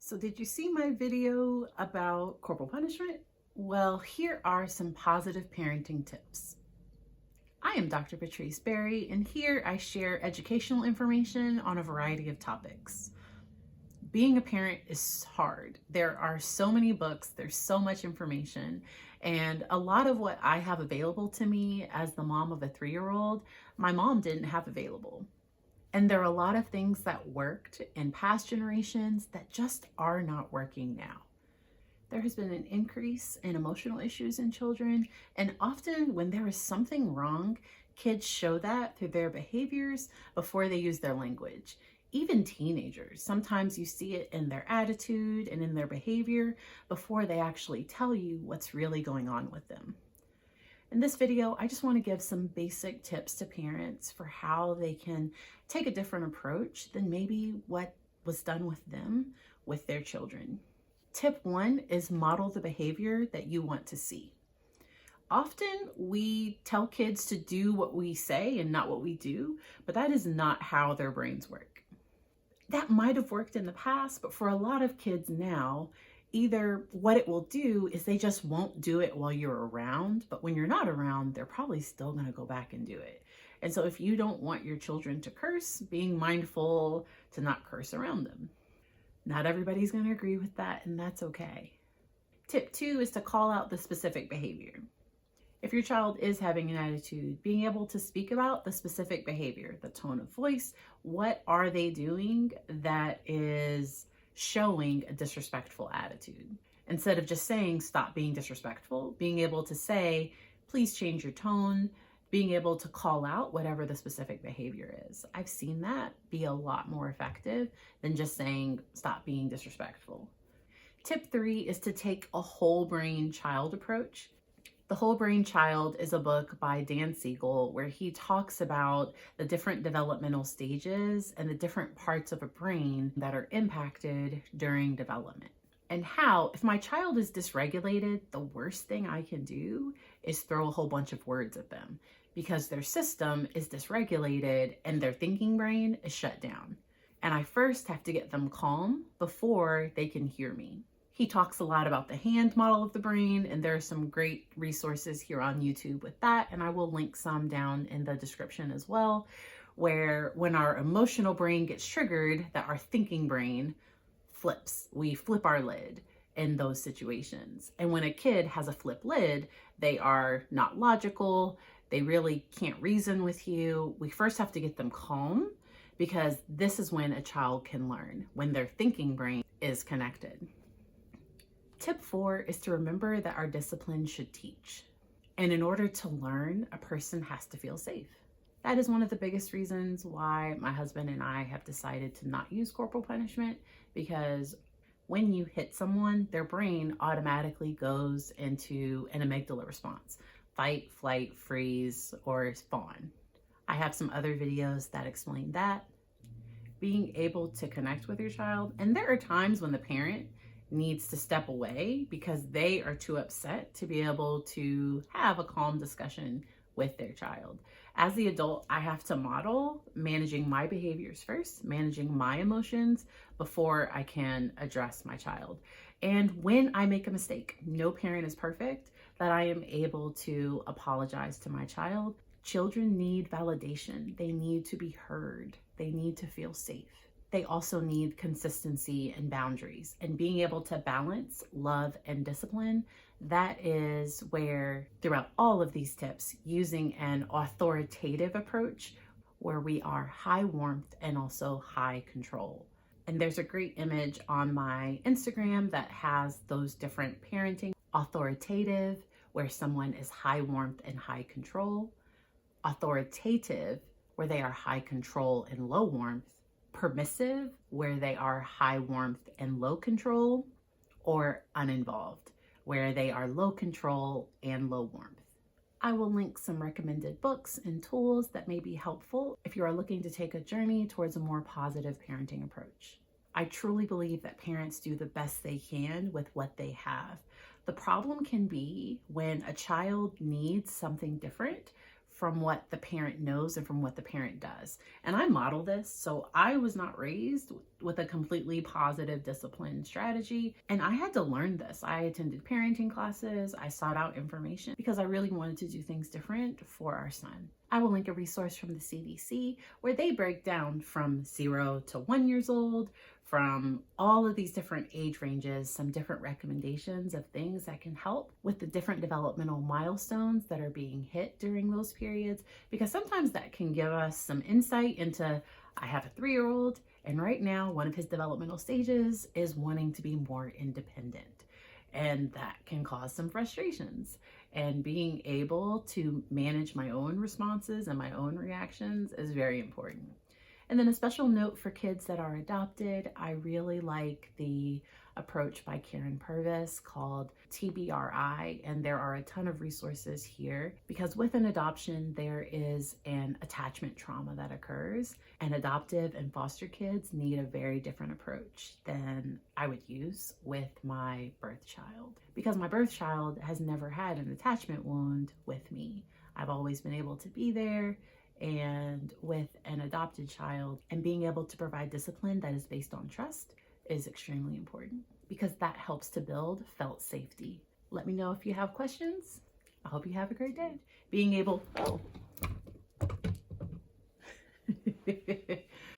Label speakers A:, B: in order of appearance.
A: So did you see my video about corporal punishment? Well, here are some positive parenting tips. I am Dr. Patrice Berry, and here I share educational information on a variety of topics. Being a parent is hard. There are so many books, there's so much information, and a lot of what I have available to me as the mom of a 3-year-old, my mom didn't have available. And there are a lot of things that worked in past generations that just are not working now. There has been an increase in emotional issues in children, and often when there is something wrong, kids show that through their behaviors before they use their language. Even teenagers, sometimes you see it in their attitude and in their behavior before they actually tell you what's really going on with them. In this video, I just want to give some basic tips to parents for how they can take a different approach than maybe what was done with them with their children. Tip 1 is model the behavior that you want to see. Often we tell kids to do what we say and not what we do, but that is not how their brains work. That might have worked in the past, but for a lot of kids now, either what it will do is they just won't do it while you're around, but when you're not around, they're probably still going to go back and do it. And so if you don't want your children to curse, being mindful to not curse around them. Not everybody's going to agree with that, and that's okay. Tip 2 is to call out the specific behavior. If your child is having an attitude, being able to speak about the specific behavior, the tone of voice, what are they doing that is showing a disrespectful attitude. Instead of just saying, stop being disrespectful, being able to say, please change your tone, being able to call out whatever the specific behavior is. I've seen that be a lot more effective than just saying, stop being disrespectful. Tip 3 is to take a whole brain child approach. The Whole Brain Child is a book by Dan Siegel where he talks about the different developmental stages and the different parts of a brain that are impacted during development. And how, if my child is dysregulated, the worst thing I can do is throw a whole bunch of words at them because their system is dysregulated and their thinking brain is shut down. And I first have to get them calm before they can hear me. He talks a lot about the hand model of the brain, and there are some great resources here on YouTube with that, and I will link some down in the description as well, where when our emotional brain gets triggered, that our thinking brain flips. We flip our lid in those situations. And when a kid has a flip lid, they are not logical, they really can't reason with you. We first have to get them calm, because this is when a child can learn, when their thinking brain is connected. Tip 4 is to remember that our discipline should teach. And in order to learn, a person has to feel safe. That is one of the biggest reasons why my husband and I have decided to not use corporal punishment, because when you hit someone, their brain automatically goes into an amygdala response. Fight, flight, freeze, or fawn. I have some other videos that explain that. Being able to connect with your child. And there are times when the parent needs to step away because they are too upset to be able to have a calm discussion with their child. As the adult, I have to model managing my behaviors first, managing my emotions before I can address my child. And when I make a mistake, no parent is perfect, that I am able to apologize to my child. Children need validation. They need to be heard. They need to feel safe. They also need consistency and boundaries, and being able to balance love and discipline. That is where, throughout all of these tips, using an authoritative approach where we are high warmth and also high control. And there's a great image on my Instagram that has those different parenting. Authoritative, where someone is high warmth and high control. Authoritative, where they are high control and low warmth. Permissive, where they are high warmth and low control, or uninvolved, where they are low control and low warmth. I will link some recommended books and tools that may be helpful if you are looking to take a journey towards a more positive parenting approach. I truly believe that parents do the best they can with what they have. The problem can be when a child needs something different from what the parent knows and from what the parent does. And I model this. So I was not raised with a completely positive discipline strategy. And I had to learn this. I attended parenting classes. I sought out information because I really wanted to do things different for our son. I will link a resource from the CDC where they break down from 0 to 1 years old, from all of these different age ranges, some different recommendations of things that can help with the different developmental milestones that are being hit during those periods, because sometimes that can give us some insight into, I have a 3-year-old, and right now one of his developmental stages is wanting to be more independent. And that can cause some frustrations. And being able to manage my own responses and my own reactions is very important. And then a special note for kids that are adopted, I really like the approach by Karen Purvis called TBRI, and there are a ton of resources here because with an adoption, there is an attachment trauma that occurs, and adoptive and foster kids need a very different approach than I would use with my birth child, because my birth child has never had an attachment wound with me. I've always been able to be there. And with an adopted child, and being able to provide discipline that is based on trust is extremely important because that helps to build felt safety. Let me know if you have questions. I hope you have a great day. Being able,